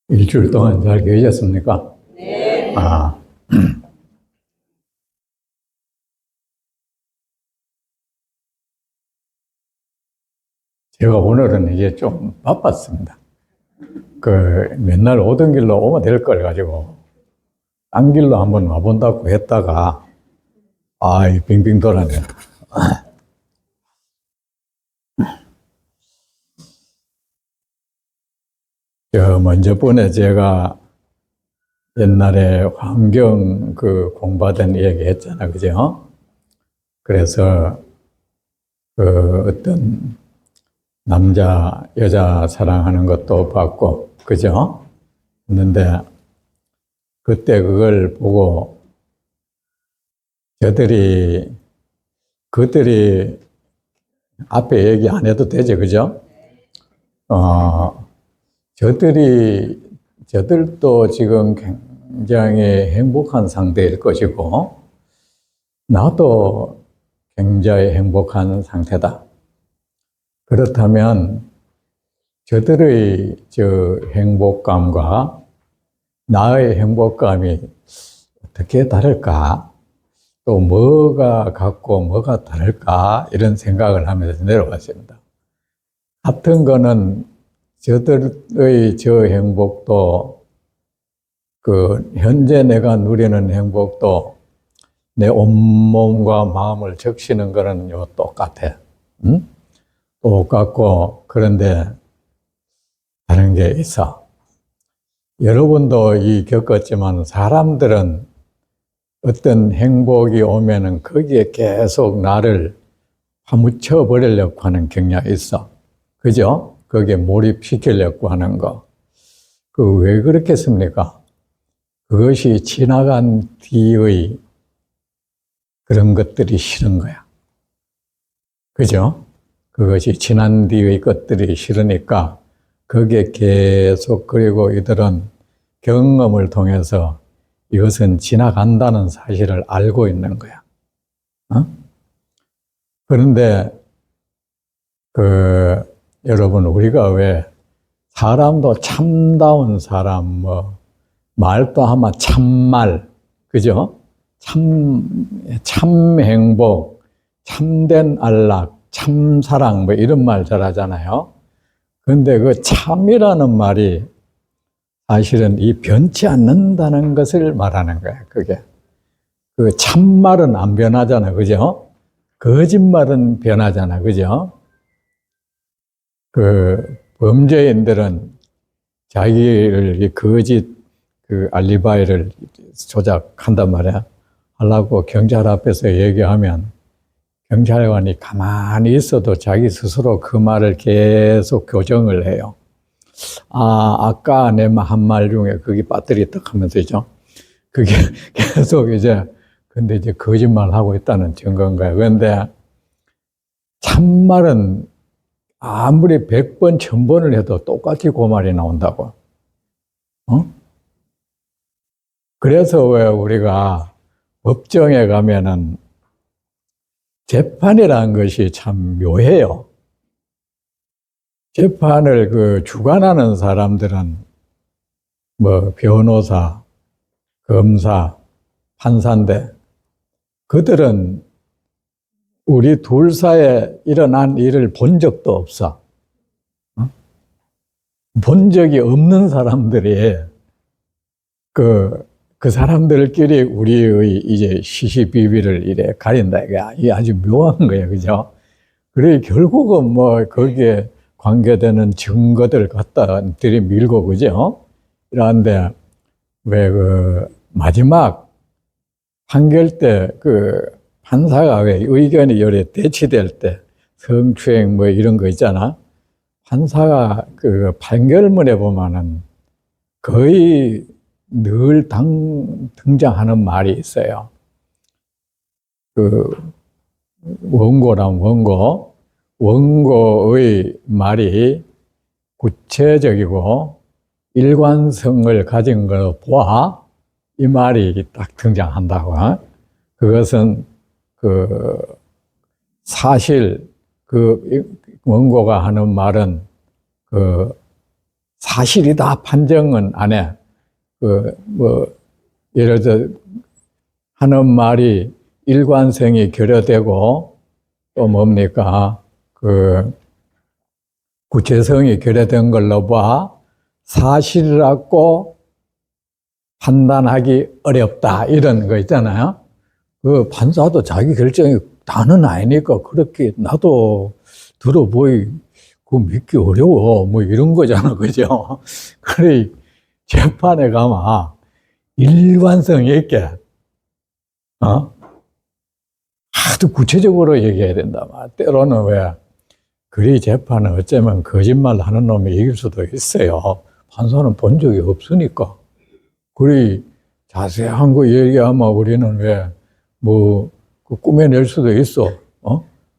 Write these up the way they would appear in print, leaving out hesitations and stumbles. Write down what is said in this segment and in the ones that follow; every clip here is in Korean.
일주일 동안 잘 계셨습니까? 네. 제가 오늘은 이게 좀 바빴습니다. 맨날 오던 길로 오면 될 걸 가지고, 딴 길로 한번 와본다고 했다가, 이 빙빙 돌아네. 먼저 번에 제가 옛날에 환경 공부하던 이야기 했잖아, 그죠? 그래서 어떤 남자, 여자 사랑하는 것도 봤고, 그죠? 했는데, 그때 그걸 보고, 그들이 앞에 얘기 안 해도 되죠, 그죠? 저들도 지금 굉장히 행복한 상태일 것이고, 나도 굉장히 행복한 상태다. 그렇다면 저들의 행복감과 나의 행복감이 어떻게 다를까? 또 뭐가 같고 뭐가 다를까? 이런 생각을 하면서 내려왔습니다. 같은 거는 저들의 행복도 현재 내가 누리는 행복도 내 온몸과 마음을 적시는 거는 똑같아. 응? 똑같고, 그런데 다른 게 있어. 여러분도 겪었지만 사람들은 어떤 행복이 오면은 거기에 계속 나를 파묻혀 버리려고 하는 경향이 있어. 그죠? 거기에 몰입시키려고 하는 거. 왜 그렇겠습니까? 그것이 지나간 뒤의 그런 것들이 싫은 거야. 그죠? 그것이 지난 뒤의 것들이 싫으니까 거기에 계속, 그리고 이들은 경험을 통해서 이것은 지나간다는 사실을 알고 있는 거야. 그런데 여러분, 우리가 왜 사람도 참다운 사람, 말도 아마 참말, 그죠? 참 행복, 참된 안락, 참사랑, 이런 말 잘 하잖아요. 그런데 그 참이라는 말이 사실은 이 변치 않는다는 것을 말하는 거예요, 그게. 참말은 안 변하잖아, 그죠? 거짓말은 변하잖아, 그죠? 범죄인들은 자기를 이 거짓 알리바이를 조작한단 말이야. 하려고 경찰 앞에서 얘기하면 경찰관이 가만히 있어도 자기 스스로 그 말을 계속 교정을 해요. 아까 내 한 말 중에 그게 빠뜨리 딱 하면서 있죠. 그게 계속 근데 거짓말 하고 있다는 증거인 거야. 그런데 참말은 아무리 100번, 1000번을 해도 똑같이 그 말이 나온다고. 그래서 왜 우리가 법정에 가면은 재판이라는 것이 참 묘해요. 재판을 주관하는 사람들은 변호사, 검사, 판사인데 그들은 우리 둘 사이에 일어난 일을 본 적도 없어. 본 적이 없는 사람들이 그 사람들끼리 우리의 이제 시시비비를 이래 가린다. 이게 아주 묘한 거예요. 그죠? 그래, 결국은 거기에 관계되는 증거들 갖다 들이밀고, 그죠? 이러는데, 왜 마지막 판결 때 판사가 왜 의견이 요래 대치될 때, 성추행 이런 거 있잖아. 판사가 판결문에 보면은 거의 늘 등장하는 말이 있어요. 원고란 원고의 말이 구체적이고 일관성을 가진 걸 보아 이 말이 딱 등장한다고. 그것은 사실 원고가 하는 말은 사실이다 판정은 안 해. 예를 들어 하는 말이 일관성이 결여되고 또 뭡니까? 구체성이 결여된 걸로 봐 사실이라고 판단하기 어렵다. 이런 거 있잖아요. 그 판사도 자기 결정이 다는 아니니까 그렇게 나도 들어보이 그거 믿기 어려워. 뭐 이런 거잖아. 그죠? 그래, 재판에 가면 일관성 있게, 아주 구체적으로 얘기해야 된다. 때로는 왜, 그리 재판은 어쩌면 거짓말 하는 놈이 이길 수도 있어요. 판사는 본 적이 없으니까. 그리 자세한 거 얘기하면 우리는 왜, 꾸며낼 수도 있어.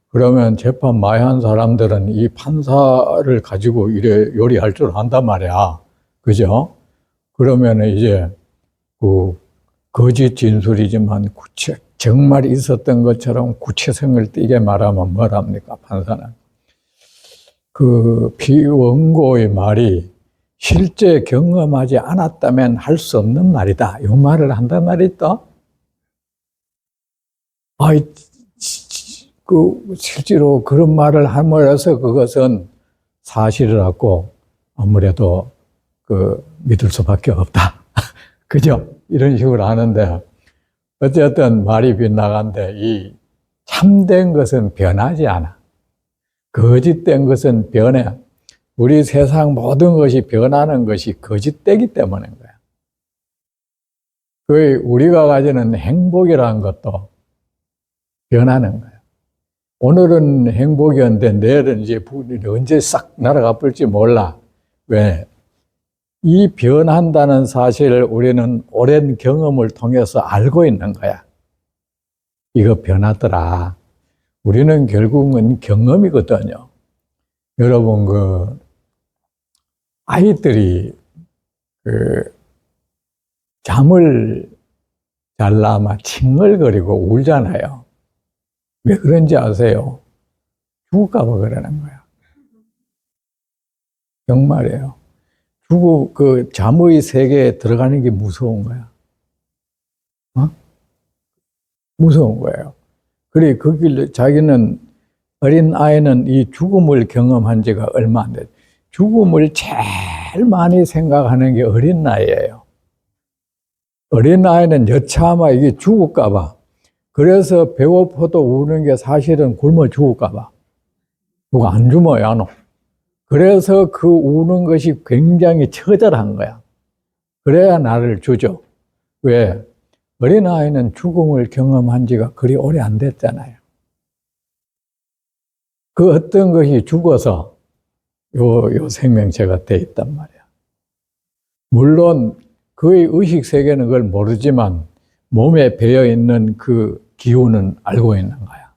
그러면 재판 많이 한 사람들은 이 판사를 가지고 이래 요리할 줄 안단 말이야. 그죠? 그러면 이제 거짓 진술이지만 정말 있었던 것처럼 구체성을 띠게 말하면 뭐랍니까, 판사는? 피원고의 말이 실제 경험하지 않았다면 할 수 없는 말이다. 이 말을 한단 말이 있다. 실제로 그런 말을 함으로써 그것은 사실이라고 아무래도 믿을 수밖에 없다. 그죠? 이런 식으로 하는데, 어쨌든 말이 빗나간데, 이 참된 것은 변하지 않아. 거짓된 것은 변해. 우리 세상 모든 것이 변하는 것이 거짓되기 때문인 거야. 우리가 가지는 행복이라는 것도 변하는 거야. 오늘은 행복이었는데 내일은 이제 언제 싹 날아가 볼지 몰라. 왜? 이 변한다는 사실을 우리는 오랜 경험을 통해서 알고 있는 거야. 이거 변하더라. 우리는 결국은 경험이거든요. 여러분, 아이들이 잠을 잘라면 칭얼거리고 울잖아요. 왜 그런지 아세요? 죽을까봐 그러는 거야. 정말이에요. 잠의 세계에 들어가는 게 무서운 거야. 무서운 거예요. 그래, 자기는, 어린 아이는 이 죽음을 경험한 지가 얼마 안 돼. 죽음을 제일 많이 생각하는 게 어린 나이예요. 어린 나이는 여차하면 이게 죽을까봐. 그래서 배고파도 우는 게 사실은 굶어 죽을까봐. 누가 안 주면 안 오. 그래서 그 우는 것이 굉장히 처절한 거야. 그래야 나를 주죠. 왜? 어린아이는 죽음을 경험한 지가 그리 오래 안 됐잖아요. 그 어떤 것이 죽어서 요 생명체가 돼 있단 말이야. 물론 그의 의식 세계는 그걸 모르지만 몸에 배어 있는 그 기운은 알고 있는 거야.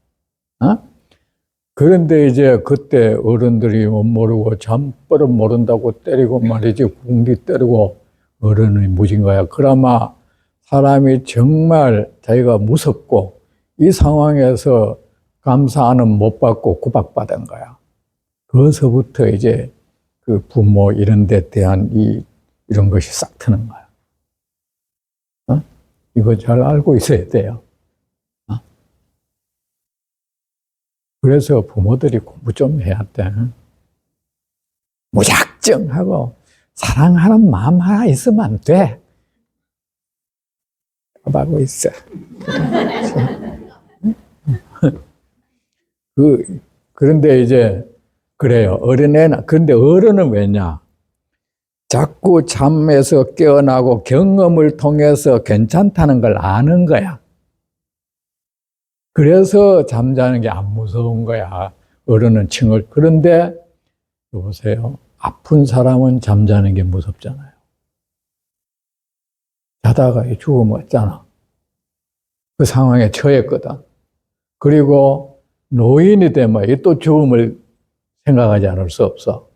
그런데 이제 그때 어른들이 못 모르고 잠버릇 모른다고 때리고 말이지, 궁디 때리고 어른이 무진 거야. 그나마 사람이 정말 자기가 무섭고 이 상황에서 감사는 못 받고 구박받은 거야. 거기서부터 이제 그 부모 이런 데 대한 이런 것이 싹 트는 거야. 이거 잘 알고 있어야 돼요. 그래서 부모들이 공부 좀 해야 돼. 무작정 하고 사랑하는 마음 하나 있으면 안 돼. 하고 있어. 그런데 이제 그래요. 그런데 어른은 왜냐? 자꾸 잠에서 깨어나고 경험을 통해서 괜찮다는 걸 아는 거야. 그래서 잠자는 게 안 무서운 거야. 어른은 그런데 여보세요. 아픈 사람은 잠자는 게 무섭잖아요. 자다가 죽으면 어쩌나. 그 상황에 처했거든. 그리고 노인이 되면 또 죽음을 생각하지 않을 수 없어.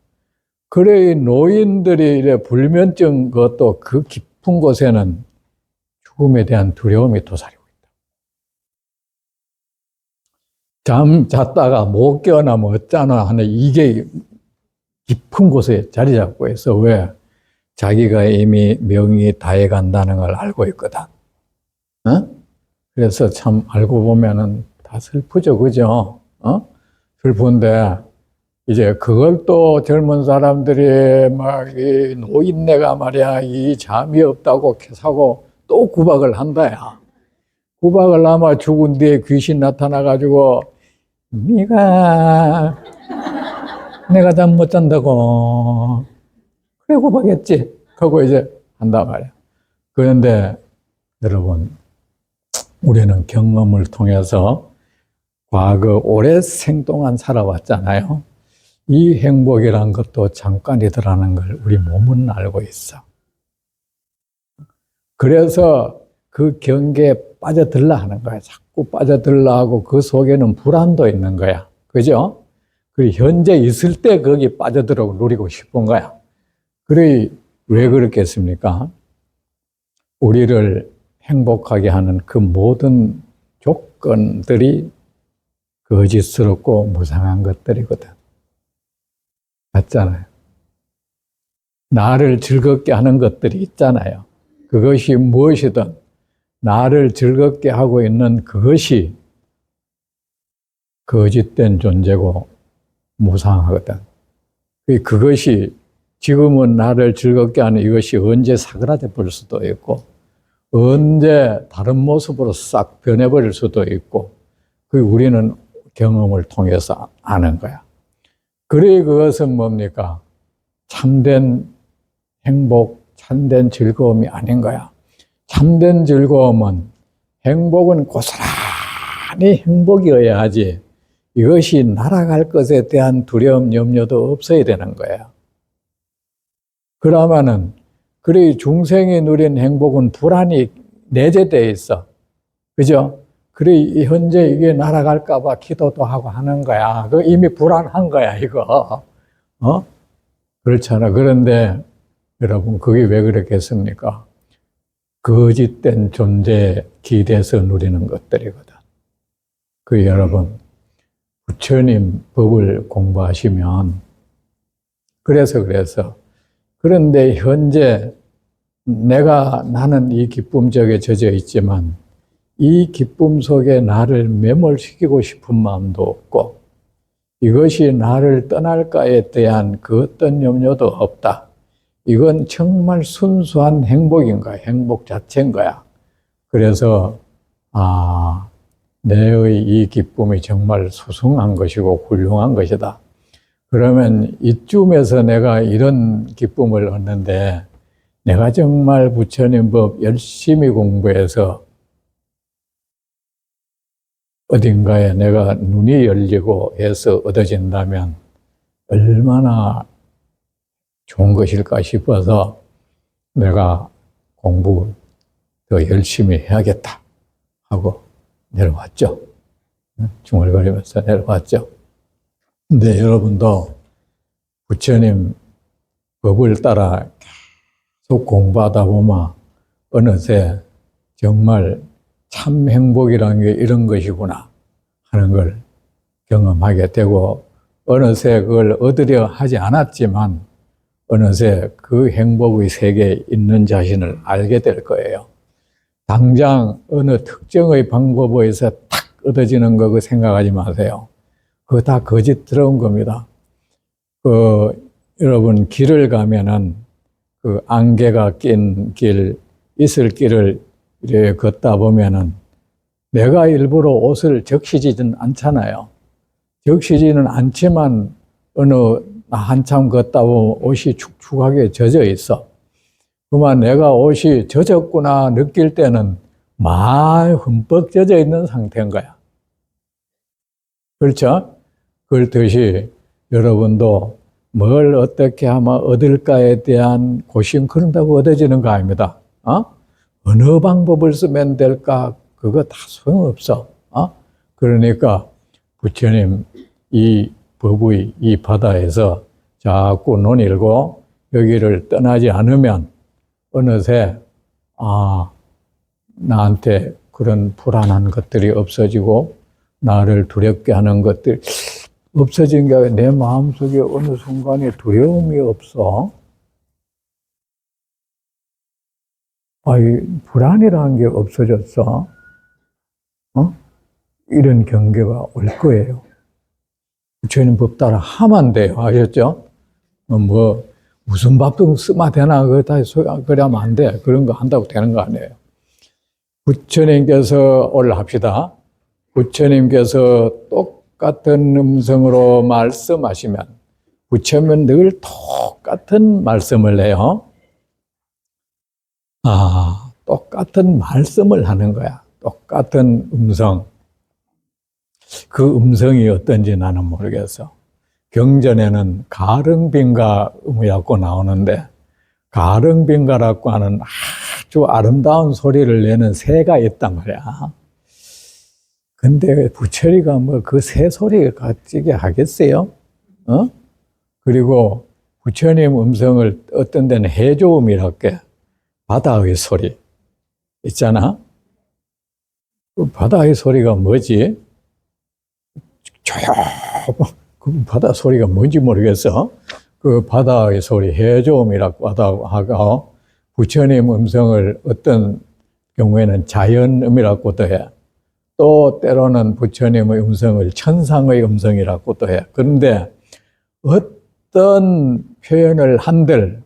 그래, 이 노인들이 이래 불면증 것도 그 깊은 곳에는 죽음에 대한 두려움이 도사리고 있다. 잤다가 못 깨어나면 어쩌나 하는 이게 깊은 곳에 자리 잡고 있어. 왜? 자기가 이미 명이 다해 간다는 걸 알고 있거든. 어? 그래서 참 알고 보면은 다 슬프죠. 그죠? 슬픈데 이제 그걸 또 젊은 사람들이 막 이 노인네가 말이야 이 잠이 없다고 캐사고 또 구박을 한다야. 구박을 하면 죽은 뒤에 귀신 나타나가지고 네가 내가 잠 못 잔다고 그래 구박했지 하고 이제 한단 말이야. 그런데 여러분 우리는 경험을 통해서 과거 오래 생동안 살아왔잖아요. 이 행복이란 것도 잠깐이더라는 걸 우리 몸은 알고 있어. 그래서 그 경계에 빠져들라 하는 거야. 자꾸 빠져들라 하고 그 속에는 불안도 있는 거야. 그죠? 그리고 현재 있을 때 거기 빠져들어 누리고 싶은 거야. 그래, 왜 그렇겠습니까? 우리를 행복하게 하는 그 모든 조건들이 거짓스럽고 무상한 것들이거든. 맞잖아요. 나를 즐겁게 하는 것들이 있잖아요. 그것이 무엇이든 나를 즐겁게 하고 있는 그것이 거짓된 존재고 무상하거든. 그것이 지금은 나를 즐겁게 하는 이것이 언제 사그라져 버릴 수도 있고 언제 다른 모습으로 싹 변해버릴 수도 있고 우리는 경험을 통해서 아는 거야. 그래 그것은 뭡니까? 참된 행복, 참된 즐거움이 아닌 거야. 참된 즐거움은 행복은 고스란히 행복이어야 하지 이것이 날아갈 것에 대한 두려움, 염려도 없어야 되는 거야. 그러면은 그래 중생이 누린 행복은 불안이 내재되어 있어. 그죠? 그래 현재 이게 날아갈까 봐 기도도 하고 하는 거야. 그 이미 불안한 거야 이거. 그렇잖아. 그런데 여러분 그게 왜 그렇겠습니까? 거짓된 존재에 기대서 누리는 것들이거든. 여러분 부처님 법을 공부하시면 그래서 그런데 현재 나는 이 기쁨 속에 젖어 있지만 이 기쁨 속에 나를 매몰시키고 싶은 마음도 없고 이것이 나를 떠날까에 대한 그 어떤 염려도 없다. 이건 정말 순수한 행복인 거야. 행복 자체인 거야. 그래서 내의 이 기쁨이 정말 소중한 것이고 훌륭한 것이다. 그러면 이쯤에서 내가 이런 기쁨을 얻는데 내가 정말 부처님 법 열심히 공부해서 어딘가에 내가 눈이 열리고 해서 얻어진다면 얼마나 좋은 것일까 싶어서 내가 공부 더 열심히 해야겠다 하고 내려왔죠. 중얼거리면서 내려왔죠. 근데 여러분도 부처님 법을 따라 계속 공부하다 보면 어느새 정말 참 행복이라는 게 이런 것이구나 하는 걸 경험하게 되고 어느새 그걸 얻으려 하지 않았지만 어느새 그 행복의 세계에 있는 자신을 알게 될 거예요. 당장 어느 특정의 방법에 의해서 탁 얻어지는 거 생각하지 마세요. 그거 다 거짓스러운 겁니다. 여러분 길을 가면은 안개가 낀 길, 이슬길을 이렇게 걷다 보면은 내가 일부러 옷을 적시지는 않잖아요. 적시지는 않지만 한참 걷다 보면 옷이 축축하게 젖어 있어. 그만 내가 옷이 젖었구나 느낄 때는 많이 흠뻑 젖어 있는 상태인 거야. 그렇죠? 그렇듯이 여러분도 뭘 어떻게 하면 얻을까에 대한 고심 그런다고 얻어지는 거 아닙니다. 어느 방법을 쓰면 될까? 그거 다 소용없어. 그러니까 부처님 이 법의 이 바다에서 자꾸 논일고 여기를 떠나지 않으면 어느새 나한테 그런 불안한 것들이 없어지고 나를 두렵게 하는 것들 없어진 게 내 마음속에 어느 순간에 두려움이 없어. 불안이라는 게 없어졌어. 이런 경계가 올 거예요. 부처님 법 따라 하면 돼요. 아셨죠? 무슨 밥도 쓰면 되나? 그러면 안 돼. 그런 거 한다고 되는 거 아니에요. 부처님께서 합시다. 부처님께서 똑같은 음성으로 말씀하시면 부처님은 늘 똑같은 말씀을 해요. 똑같은 말씀을 하는 거야. 똑같은 음성. 그 음성이 어떤지 나는 모르겠어. 경전에는 가릉빈가음이라고 나오는데, 가릉빈가라고 하는 아주 아름다운 소리를 내는 새가 있단 말이야. 근데 부처리가 그 새 소리를 가지게 하겠어요? 그리고 부처님 음성을 어떤 데는 해조음이라고 해. 바다의 소리 있잖아. 그 바다의 소리가 뭐지? 그 바다 소리가 뭔지 모르겠어. 그 바다의 소리 해조음이라고 하고, 부처님 음성을 어떤 경우에는 자연음이라고도 해. 또 때로는 부처님의 음성을 천상의 음성이라고도 해. 그런데 어떤 표현을 한들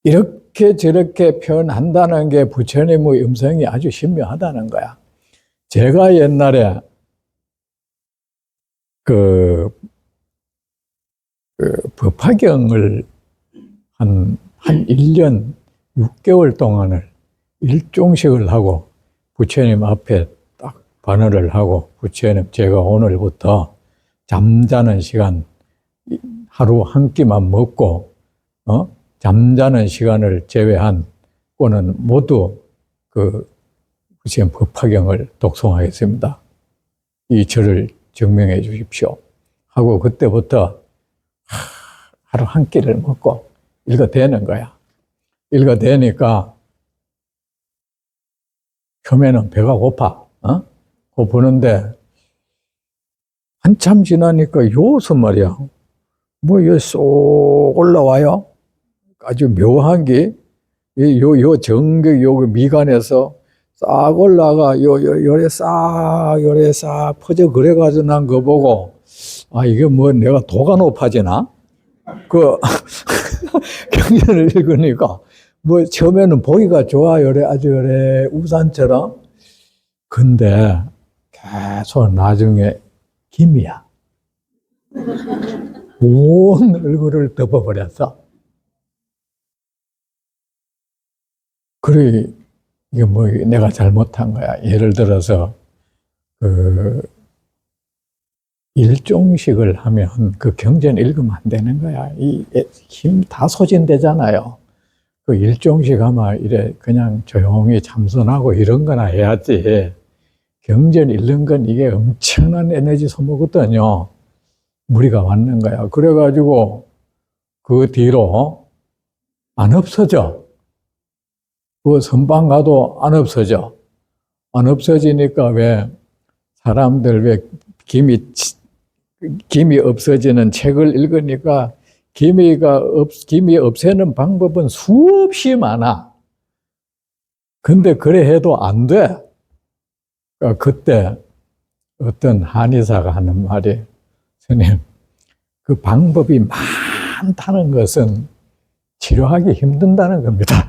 이렇게 저렇게 표현한다는 게 부처님의 음성이 아주 신묘하다는 거야. 제가 옛날에 그 법화경을 한 1년 6개월 동안을 일종식을 하고 부처님 앞에 딱 반어를 하고, 부처님 제가 오늘부터 잠자는 시간 하루 한 끼만 먹고 잠자는 시간을 제외한 거는 모두 그 부처님 법화경을 독송하겠습니다. 이 절을 증명해 주십시오 하고, 그때부터 하루 한 끼를 먹고 읽어대는 거야. 읽어대니까 처음에는 배가 고파. 고프는데 한참 지나니까 요서 말이야. 이게 쏙 올라와요. 아주 묘한 게, 요 정극, 요 미간에서 싹 올라가, 요래 싹 퍼져 그래가지고 난 거 보고, 이게 내가 도가 높아지나? 경전을 읽으니까, 처음에는 보기가 좋아, 아주 우산처럼. 근데 계속 나중에 김이야. 온 얼굴을 덮어버렸어. 그래, 이게 내가 잘못한 거야. 예를 들어서, 일종식을 하면 그 경전 읽으면 안 되는 거야. 힘 다 소진되잖아요. 그 일종식 하면 이래 그냥 조용히 참선하고 이런 거나 해야지. 경전 읽는 건 이게 엄청난 에너지 소모거든요. 무리가 왔는 거야. 그래가지고 그 뒤로 안 없어져. 그 선방 가도 안 없어져. 안 없어지니까 왜 사람들 김이 없어지는 책을 읽으니까 김이 없애는 방법은 수없이 많아. 근데 그래 해도 안 돼. 그때 어떤 한의사가 하는 말이, 스님, 그 방법이 많다는 것은 치료하기 힘든다는 겁니다.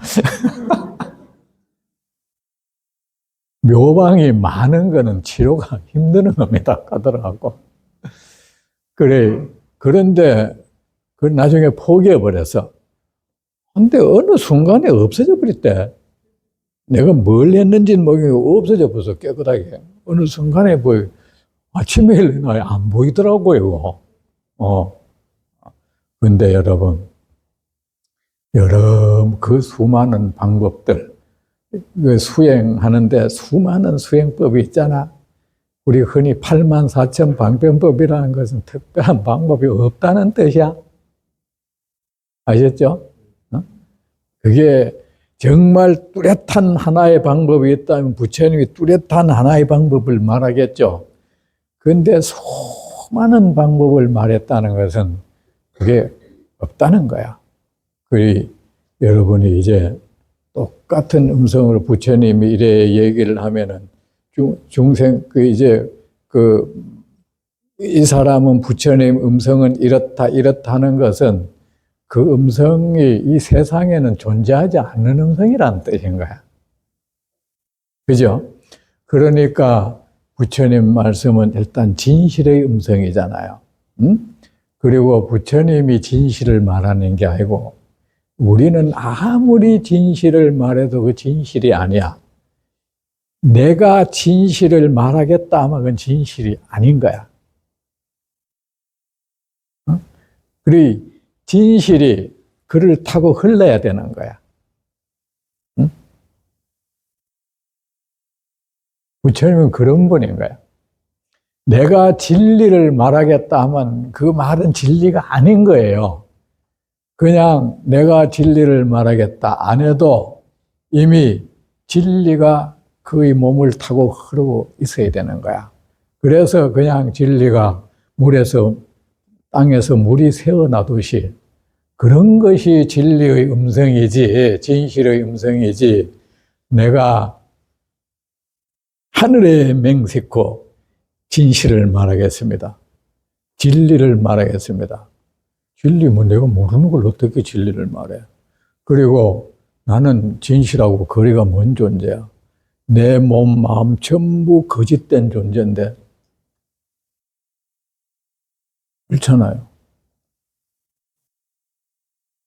묘방이 많은 거는 치료가 힘드는 겁니다. 하더라고. 그런데 나중에 포기해버려서. 근데 어느 순간에 없어져 버렸대. 내가 뭘 했는지는 모르겠고 없어져 버려서 깨끗하게. 어느 순간에 아침에 일어나야 안 보이더라고요. 근데 여러분 그 수많은 방법들, 수행하는데 수많은 수행법이 있잖아. 우리 흔히 84,000 방편법이라는 것은 특별한 방법이 없다는 뜻이야. 아셨죠? 그게 정말 뚜렷한 하나의 방법이 있다면 부처님이 뚜렷한 하나의 방법을 말하겠죠. 그런데 수많은 방법을 말했다는 것은 그게 없다는 거야. 그리 여러분이 이제 똑같은 음성으로 부처님이 이래 얘기를 하면은 중생 이 사람은 부처님 음성은 이렇다 하는 것은 그 음성이 이 세상에는 존재하지 않는 음성이라는 뜻인 거야. 그죠? 그러니까 부처님 말씀은 일단 진실의 음성이잖아요. 응? 그리고 부처님이 진실을 말하는 게 아니고 우리는 아무리 진실을 말해도 그 진실이 아니야. 내가 진실을 말하겠다 하면 그건 진실이 아닌 거야. 어? 그리고 진실이 그를 타고 흘러야 되는 거야. 응? 부처님은 그런 분인 거야. 내가 진리를 말하겠다 하면 그 말은 진리가 아닌 거예요. 그냥 내가 진리를 말하겠다 안 해도 이미 진리가 그의 몸을 타고 흐르고 있어야 되는 거야. 그래서 그냥 진리가 땅에서 물이 새어나듯이 그런 것이 진리의 음성이지, 진실의 음성이지, 내가 하늘에 맹세코 진실을 말하겠습니다. 진리를 말하겠습니다. 진리면 내가 모르는 걸 어떻게 진리를 말해? 그리고 나는 진실하고 거리가 먼 존재야. 내 몸, 마음 전부 거짓된 존재인데 그렇잖아요.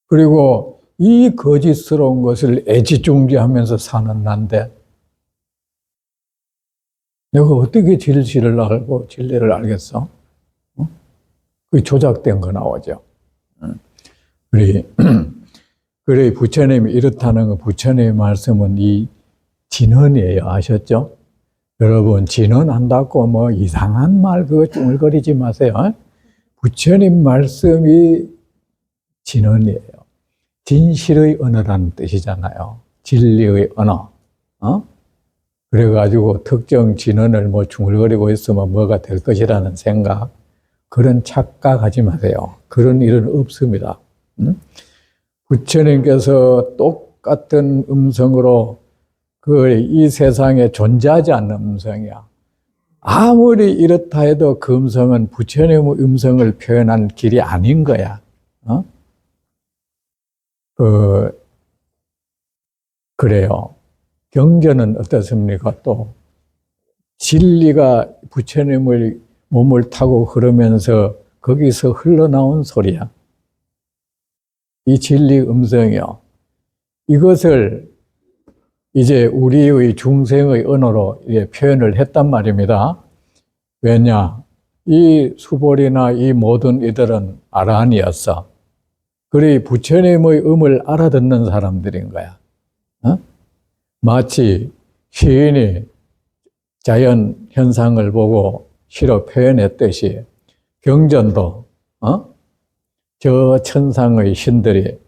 그리고 이 거짓스러운 것을 애지중지하면서 사는 난데 내가 어떻게 진실을 알고 진리를 알겠어? 어? 그게 조작된 거 나오죠. 그래 부처님이 이렇다는 거, 부처님의 말씀은 이 진언이에요. 아셨죠? 여러분, 진언한다고 뭐 이상한 말 그거 쭝얼거리지 마세요. 부처님 말씀이 진언이에요. 진실의 언어라는 뜻이잖아요. 진리의 언어. 그래가지고 특정 진언을 뭐 중얼거리고 있으면 뭐가 될 것이라는 생각, 그런 착각하지 마세요. 그런 일은 없습니다. 부처님께서 똑같은 음성으로 이 세상에 존재하지 않는 음성이야. 아무리 이렇다 해도 그 음성은 부처님의 음성을 표현한 길이 아닌 거야. 그래요. 경전은 어떻습니까? 또 진리가 부처님의 몸을 타고 흐르면서 거기서 흘러나온 소리야. 이 진리 음성이요. 이것을 이제 우리의 중생의 언어로 표현을 했단 말입니다. 왜냐? 이 수보리나 이 모든 이들은 아라한이었어. 그리 부처님의 음을 알아듣는 사람들인 거야. 마치 시인이 자연 현상을 보고 시로 표현했듯이 경전도 저 천상의 신들이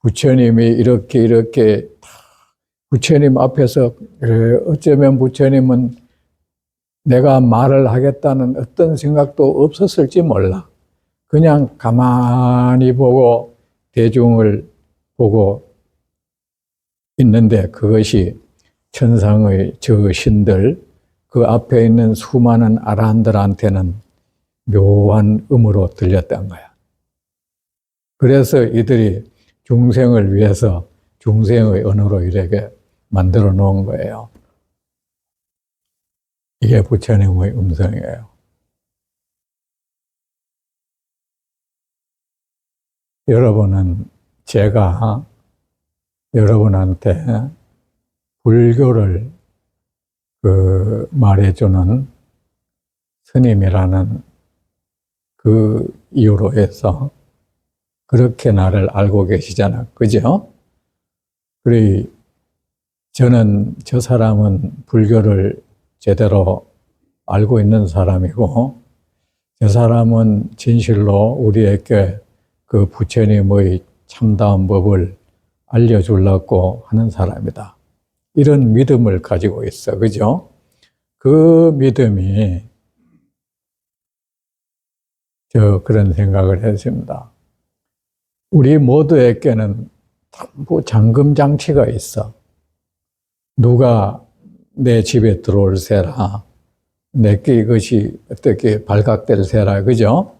부처님이 이렇게 부처님 앞에서 어쩌면 부처님은 내가 말을 하겠다는 어떤 생각도 없었을지 몰라. 그냥 가만히 보고 대중을 보고 있는데 그것이 천상의 저 신들, 그 앞에 있는 수많은 아라한들한테는 묘한 음으로 들렸던 거야. 그래서 이들이 중생을 위해서 중생의 언어로 이렇게 만들어 놓은 거예요. 이게 부처님의 음성이에요. 여러분은 제가 여러분한테 불교를 말해주는 스님이라는 그 이유로 해서 그렇게 나를 알고 계시잖아. 그죠? 그래, 저 사람은 불교를 제대로 알고 있는 사람이고, 저 사람은 진실로 우리에게 그 부처님의 참다운 법을 알려주려고 하는 사람이다. 이런 믿음을 가지고 있어. 그죠? 그 믿음이 그런 생각을 했습니다. 우리 모두에게는 전부 잠금 장치가 있어. 누가 내 집에 들어올세라. 내게 이것이 어떻게 발각될 세라. 그죠?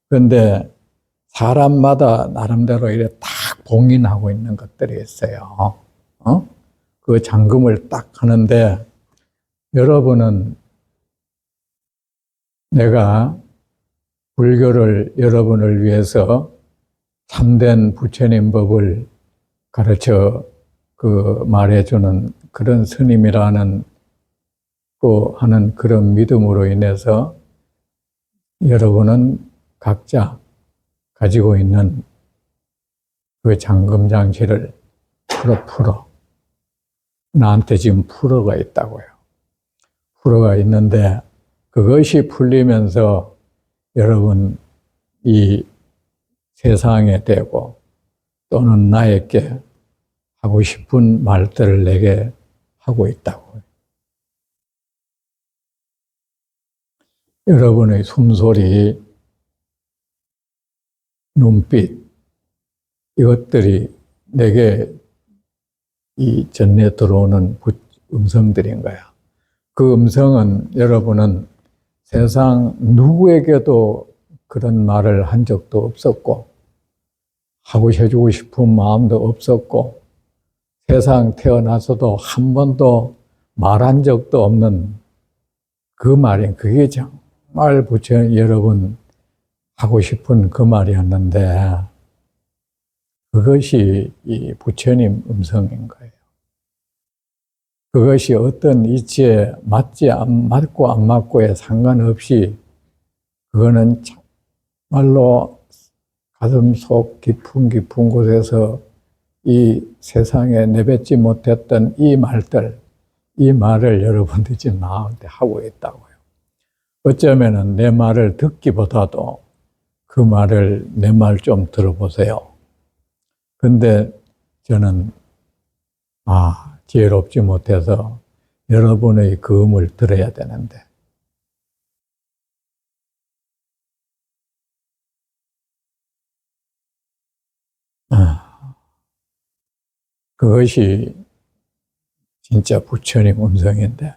그런데 사람마다 나름대로 이렇게 딱 봉인하고 있는 것들이 있어요. 그 잠금을 딱 하는데, 여러분은 내가 불교를 여러분을 위해서 참된 부처님 법을 가르쳐 말해주는 그런 스님이라는 하는 그런 믿음으로 인해서 여러분은 각자 가지고 있는 그 잠금 장치를 풀어. 나한테 지금 풀어가 있다고요. 풀어가 있는데 그것이 풀리면서 여러분 이 세상에 대고 또는 나에게 하고 싶은 말들을 내게 하고 있다고요. 여러분의 숨소리, 눈빛, 이것들이 내게 이 전에 들어오는 음성들인 거야. 그 음성은 여러분은 세상 누구에게도 그런 말을 한 적도 없었고, 하고 해주고 싶은 마음도 없었고, 세상 태어나서도 한 번도 말한 적도 없는 그 말이, 그게 정말 여러분 하고 싶은 그 말이었는데, 그것이 이 부처님 음성인 거예요. 그것이 어떤 이치에 맞고 안 맞고에 상관없이, 그거는 정말로 가슴 속 깊은 곳에서 이 세상에 내뱉지 못했던 이 말을 여러분들이 지금 나한테 하고 있다고요. 어쩌면은 내 말을 듣기보다도 그 말을 내 말 좀 들어보세요. 근데 저는 지혜롭지 못해서 여러분의 그 음을 들어야 되는데, 그것이 진짜 부처님 음성인데,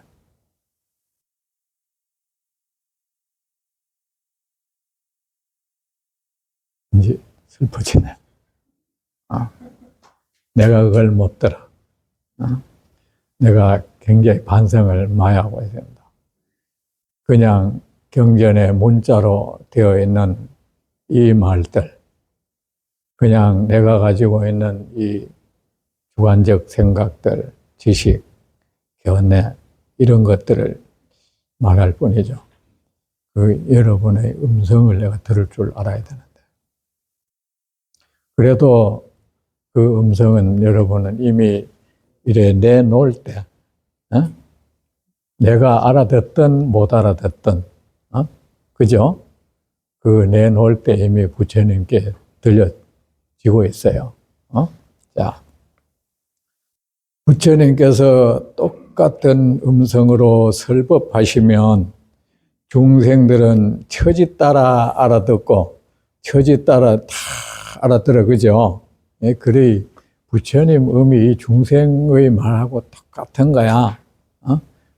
이제 슬퍼지네. 내가 그걸 못 들어. 내가 굉장히 반성을 많이 하고 있습니다. 그냥 경전에 문자로 되어 있는 이 말들, 그냥 내가 가지고 있는 이 주관적 생각들, 지식, 견해, 이런 것들을 말할 뿐이죠. 여러분의 음성을 내가 들을 줄 알아야 되는데. 그래도 그 음성은 여러분은 이미 이래 내놓을 때, 내가 알아듣든 못 알아듣든, 그죠? 그 내놓을 때 이미 부처님께 들려지고 있어요. 자, 부처님께서 똑같은 음성으로 설법하시면 중생들은 처지 따라 알아듣고 처지 따라 다 알아들어, 그죠? 그래, 부처님 음이 중생의 말하고 똑같은 거야.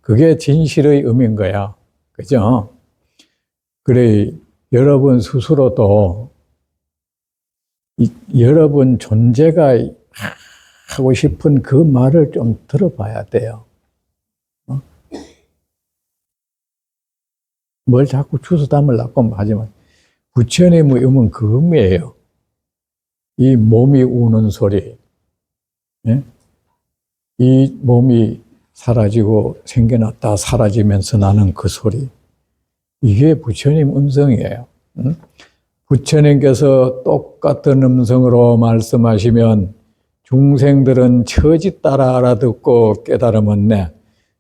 그게 진실의 음인 거야. 그죠? 그래, 여러분 스스로도 여러분 존재가 하고 싶은 그 말을 좀 들어봐야 돼요. 뭘 자꾸 주워 담으려고 하지만, 부처님의 음은 그 음이에요. 이 몸이 우는 소리, 이 몸이 사라지고 생겨났다 사라지면서 나는 그 소리, 이게 부처님 음성이에요. 부처님께서 똑같은 음성으로 말씀하시면 중생들은 처지 따라 알아듣고 깨달음 얻네.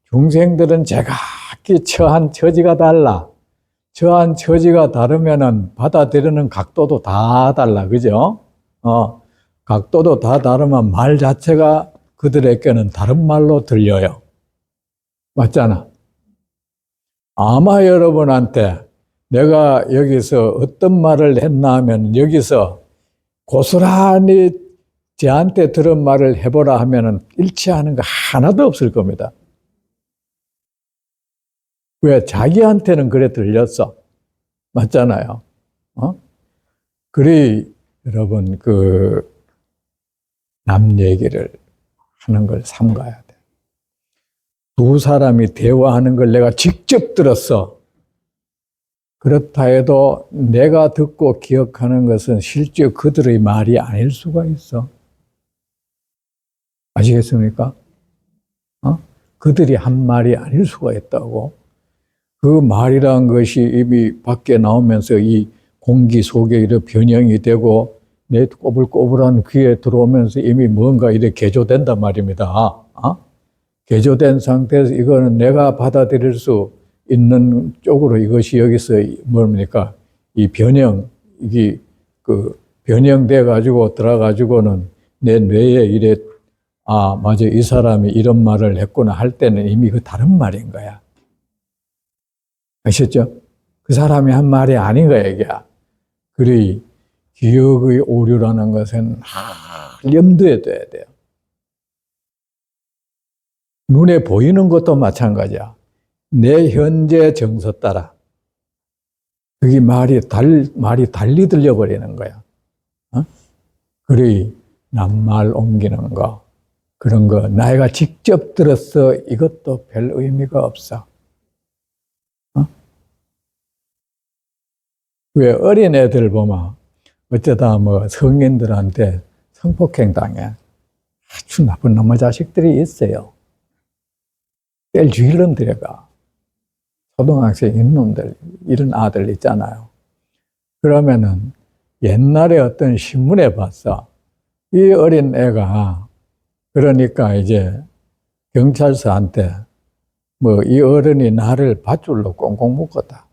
중생들은 제각기 처한 처지가 달라. 처한 처지가 다르면은 받아들이는 각도도 다 달라, 그죠? 각도도 다 다르면 말 자체가 그들에게는 다른 말로 들려요. 맞잖아. 아마 여러분한테 내가 여기서 어떤 말을 했나 하면 여기서 고스란히 쟤한테 들은 말을 해보라 하면은 일치하는 거 하나도 없을 겁니다. 왜? 자기한테는 그래 들렸어. 맞잖아요. 그래, 여러분, 남 얘기를 하는 걸 삼가야 돼. 두 사람이 대화하는 걸 내가 직접 들었어. 그렇다 해도 내가 듣고 기억하는 것은 실제 그들의 말이 아닐 수가 있어. 아시겠습니까? 그들이 한 말이 아닐 수가 있다고. 그 말이란 것이 이미 밖에 나오면서 이 공기 속에 이렇게 변형이 되고 내 꼬불꼬불한 귀에 들어오면서 이미 뭔가 이렇게 개조된단 말입니다. 개조된 상태에서 이거는 내가 받아들일 수 있는 쪽으로 이것이 여기서 뭡니까? 이 변형, 이게 변형돼 가지고 들어가지고는 내 뇌에 이래, 맞아, 이 사람이 이런 말을 했구나 할 때는 이미 그 다른 말인 거야. 아셨죠? 그 사람이 한 말이 아닌 거야, 이게. 그래, 기억의 오류라는 것은 염두에 둬야 돼요. 눈에 보이는 것도 마찬가지야. 내 현재 정서 따라. 그게 말이 달리 들려버리는 거야. 그래, 낱말 옮기는 거, 그런 거, 내가 직접 들었어. 이것도 별 의미가 없어. 왜 어린 애들 보면 어쩌다 뭐 성인들한테 성폭행 당해. 아주 나쁜 놈의 자식들이 있어요. 뗄 주일 놈들이가. 초등학생 이놈들, 이런 아들 있잖아요. 그러면은 옛날에 어떤 신문에 봤어. 이 어린 애가 그러니까 이제 경찰서한테 뭐 이 어른이 나를 밧줄로 꽁꽁 묶었다.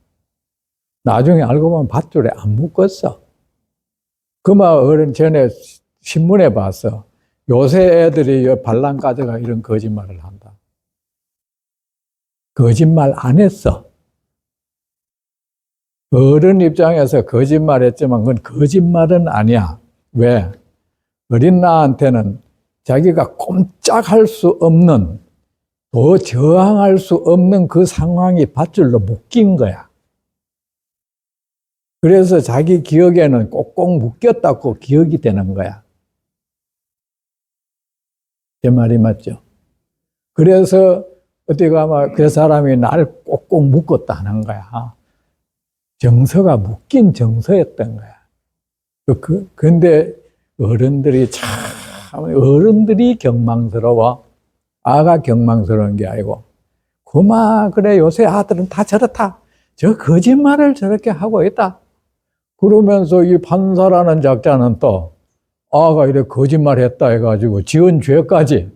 나중에 알고 보면 밧줄에 안 묶었어. 그만 어른 전에 신문에 봤어. 요새 애들이 반란 가져가 이런 거짓말을 한다. 거짓말 안 했어. 어른 입장에서 거짓말했지만 그건 거짓말은 아니야. 왜? 어린 나한테는 자기가 꼼짝할 수 없는, 더 저항할 수 없는 그 상황이 밧줄로 묶인 거야. 그래서 자기 기억에는 꼭꼭 묶였다고 기억이 되는 거야. 제 말이 맞죠? 그래서 어떻게 가면 그 사람이 날 꼭꼭 묶었다는 거야. 정서가 묶인 정서였던 거야. 근데 어른들이 어른들이 경망스러워. 아가 경망스러운 게 아니고, 그래, 요새 아들은 다 저렇다. 저 거짓말을 저렇게 하고 있다. 그러면서 이 판사라는 작자는 또 아가 이렇게 거짓말 했다 해가지고 지은 죄까지.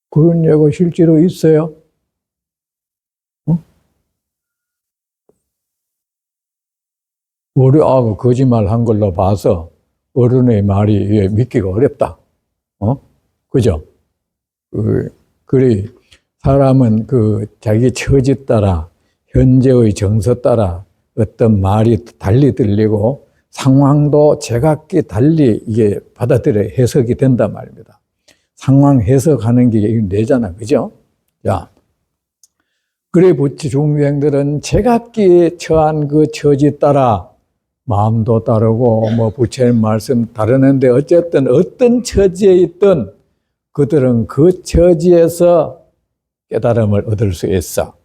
그런 예가 실제로 있어요. 우리 아가 거짓말 한 걸로 봐서 어른의 말이 믿기가 어렵다. 그죠? 그래, 사람은 자기 처지 따라, 현재의 정서 따라 어떤 말이 달리 들리고 상황도 제각기 달리 이게 받아들여 해석이 된단 말입니다. 상황 해석하는 게 뇌잖아. 그죠? 자. 그래, 부처 중생들은 제각기 처한 그 처지 따라 마음도 다르고 뭐 부처님 말씀 다르는데 어쨌든 어떤 처지에 있든 그들은 그 처지에서 깨달음을 얻을 수 있어.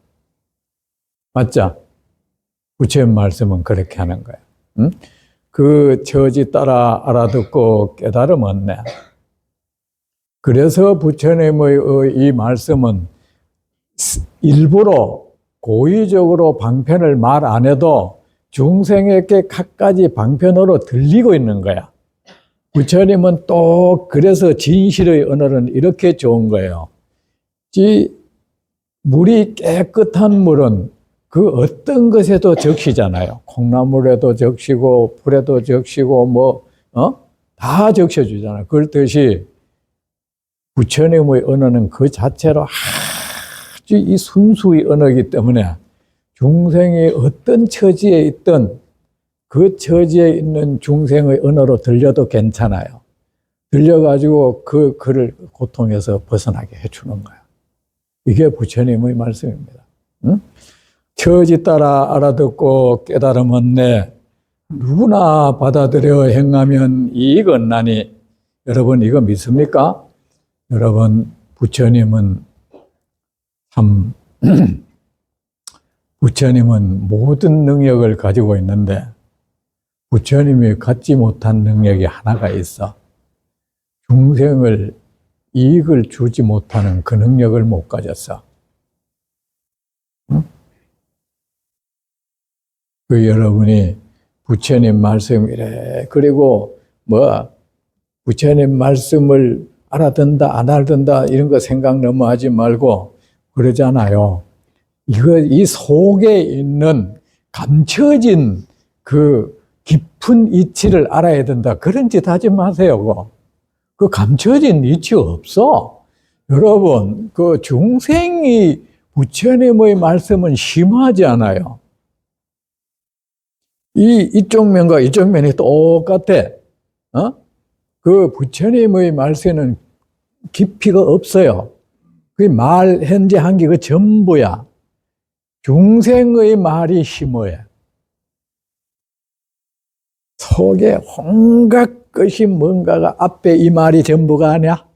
맞죠? 부처님 말씀은 그렇게 하는 거야. 응? 그 처지 따라 알아듣고 깨달음 얻네. 그래서 부처님의 이 말씀은 일부러 고의적으로 방편을 말 안 해도 중생에게 갖가지 방편으로 들리고 있는 거야. 부처님은 또 그래서 진실의 언어는 이렇게 좋은 거예요. 물이 깨끗한 물은 그 어떤 것에도 적시잖아요. 콩나물에도 적시고 풀에도 적시고 다 적셔주잖아요. 그렇듯이 부처님의 언어는 그 자체로 이 순수의 언어이기 때문에 중생이 어떤 처지에 있든 그 처지에 있는 중생의 언어로 들려도 괜찮아요. 들려가지고 그를 고통에서 벗어나게 해주는 거예요. 이게 부처님의 말씀입니다. 응? 처지 따라 알아듣고 깨달음 얻네. 누구나 받아들여 행하면 이익 얻나니. 여러분 이거 믿습니까? 여러분 부처님은 참 부처님은 모든 능력을 가지고 있는데 부처님이 갖지 못한 능력이 하나가 있어. 중생을 이익을 주지 못하는 그 능력을 못 가졌어. 응? 그 여러분이 부처님 말씀이래. 그리고 부처님 말씀을 알아듣는다 안 알아듣는다 이런 거 생각 너무 하지 말고 그러잖아요. 이 속에 있는 감춰진 그 깊은 이치를 알아야 된다. 그런 짓 하지 마세요. 그 감춰진 이치 없어. 여러분, 그 중생이 부처님의 말씀은 심하지 않아요. 이쪽 면과 이쪽 면이 똑같아. 그 부처님의 말씀은 깊이가 없어요. 그 말 현재 한 게 그 전부야. 중생의 말이 심오해. 속에 온갖 것이 뭔가가 앞에 이 말이 전부가 아니야.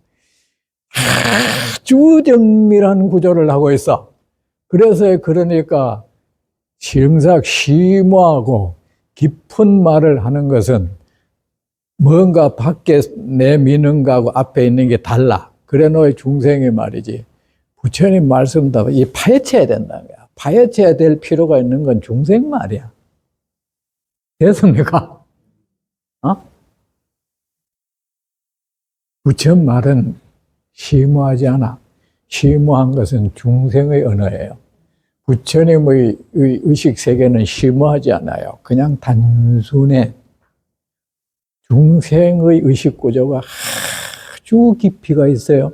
아주 정밀한 구조를 하고 있어. 그래서 그러니까 정작 심오하고 깊은 말을 하는 것은 뭔가 밖에 내미는 거하고 앞에 있는 게 달라. 그래 너의 중생의 말이지. 부처님 말씀도 이 파헤쳐야 된다는 거야. 파헤쳐야 될 필요가 있는 건 중생 말이야. 됐습니까? 부처 말은 심오하지 않아. 심오한 것은 중생의 언어예요. 부처님의 의식세계는 심오하지 않아요. 그냥 단순해. 중생의 의식구조가 아주 깊이가 있어요.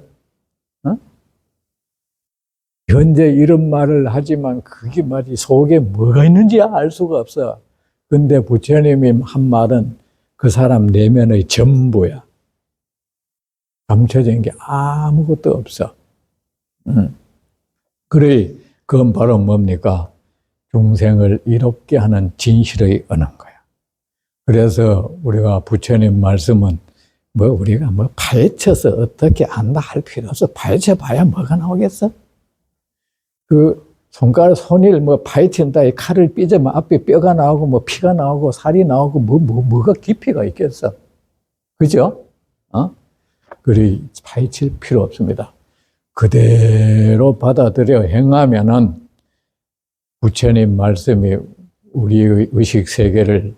현재 이런 말을 하지만 그게 말이 속에 뭐가 있는지 알 수가 없어. 근데 부처님이 한 말은 그 사람 내면의 전부야. 감춰진 게 아무것도 없어. 그래, 그건 바로 뭡니까? 중생을 이롭게 하는 진실의 언어인 거야. 그래서 우리가 부처님 말씀은 우리가 파헤쳐서 어떻게 안다 할 필요 없어. 파헤쳐 봐야 뭐가 나오겠어? 그 손가락 손을 파헤친다, 이 칼을 삐져면 앞에 뼈가 나오고 피가 나오고 살이 나오고 뭐가 깊이가 있겠어? 그죠? 그래 파헤칠 필요 없습니다. 그대로 받아들여 행하면은 부처님 말씀이 우리의 의식 세계를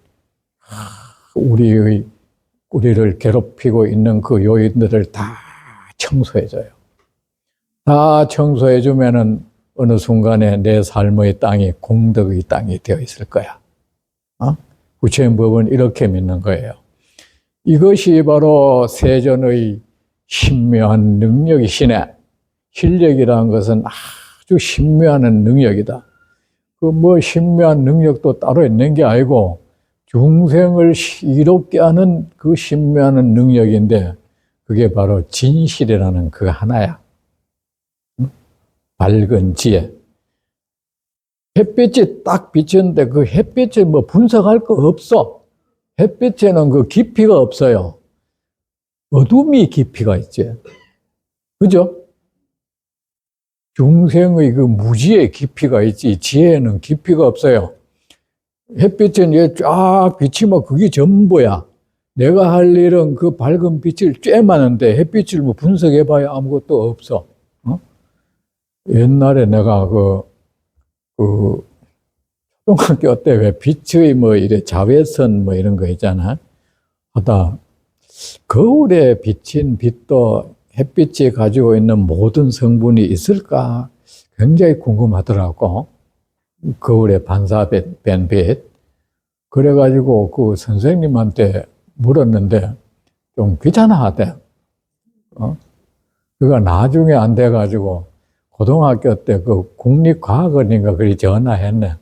우리를 괴롭히고 있는 그 요인들을 다 청소해줘요. 다 청소해주면은 어느 순간에 내 삶의 땅이 공덕의 땅이 되어 있을 거야. 부처님 법은 이렇게 믿는 거예요. 이것이 바로 세존의 신묘한 능력이시네. 실력이라는 것은 아주 신묘한 능력이다. 신묘한 능력도 따로 있는 게 아니고 중생을 이롭게 하는 그 신묘한 능력인데 그게 바로 진실이라는 그 하나야. 밝은 지혜. 햇빛이 딱 비쳤는데 그 햇빛을 분석할 거 없어. 햇빛에는 그 깊이가 없어요. 어둠이 깊이가 있지. 그죠? 중생의 그 무지의 깊이가 있지, 지혜에는 깊이가 없어요. 햇빛은 쫙 비치면 그게 전부야. 내가 할 일은 그 밝은 빛을 쬐만한데 햇빛을 분석해봐야 아무것도 없어. 옛날에 내가 초등학교 때 왜 빛의 이래 자외선 이런 거 있잖아. 하다 거울에 비친 빛도 햇빛이 가지고 있는 모든 성분이 있을까 굉장히 궁금하더라고. 거울에 반사된 빛. 그래가지고 그 선생님한테 물었는데 좀 귀찮아하대. 그가 나중에 안 돼가지고 고등학교 때 그 국립과학원인가 그리 전화했네.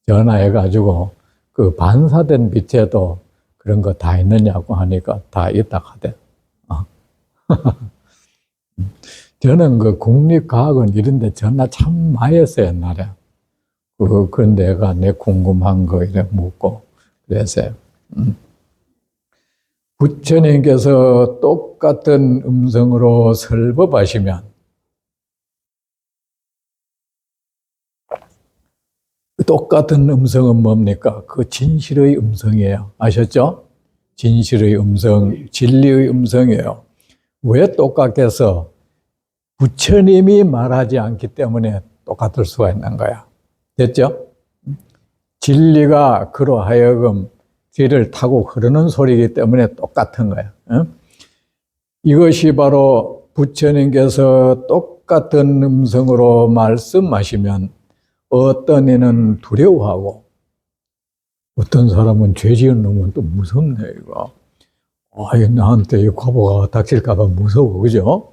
전화해가지고 그 반사된 빛에도 그런 거 다 있느냐고 하니까 다 있다 하대. 저는 그 국립과학원 이런 데 전화 참 많이 했어요, 옛날에. 그런 데가 내 궁금한 거 이래 묻고 그래서요. 부처님께서 똑같은 음성으로 설법하시면 똑같은 음성은 뭡니까? 그 진실의 음성이에요. 아셨죠? 진실의 음성, 진리의 음성이에요. 왜 똑같겠어? 부처님이 말하지 않기 때문에 똑같을 수가 있는 거야. 됐죠? 진리가 그로 하여금 뒤를 타고 흐르는 소리이기 때문에 똑같은 거야. 이것이 바로 부처님께서 똑같은 음성으로 말씀하시면 어떤 이는 두려워하고 어떤 사람은 죄 지은 놈은 또 무섭네, 이거. 나한테 이 과보가 닥칠까봐 무서워, 그죠?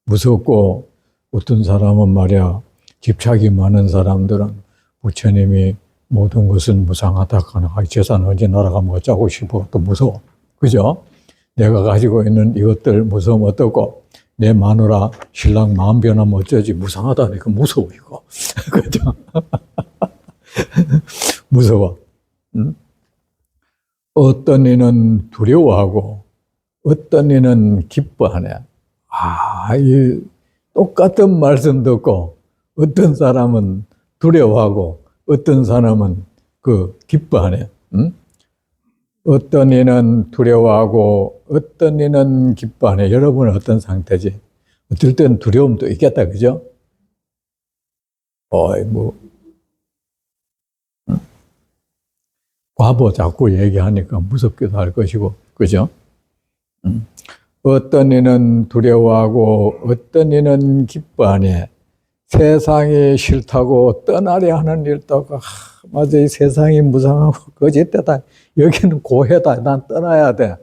무섭고 어떤 사람은 말이야, 집착이 많은 사람들은 부처님이 모든 것은 무상하다 하나, 재산 언제 날아가면 어쩌고 싶어, 또 무서워, 그죠? 내가 가지고 있는 이것들 무서우면 어떻고, 내 마누라 신랑 마음 변하면 어쩌지, 무상하다니까 무서워, 이거. 그죠? 무서워. 어떤 이는 두려워하고 어떤 이는 기뻐하네. 이 똑같은 말씀 듣고 어떤 사람은 두려워하고 어떤 사람은 기뻐하네. 어떤 이는 두려워하고 어떤 이는 기뻐하네. 여러분은 어떤 상태지? 어떨 때는 두려움도 있겠다, 그죠? 과보 자꾸 얘기하니까 무섭기도 할 것이고, 그죠? 어떤 이는 두려워하고 어떤 이는 기뻐하네. 세상이 싫다고 떠나려 하는 일도 맞아, 이 세상이 무상하고 거짓되다. 여기는 고해다. 난 떠나야 돼.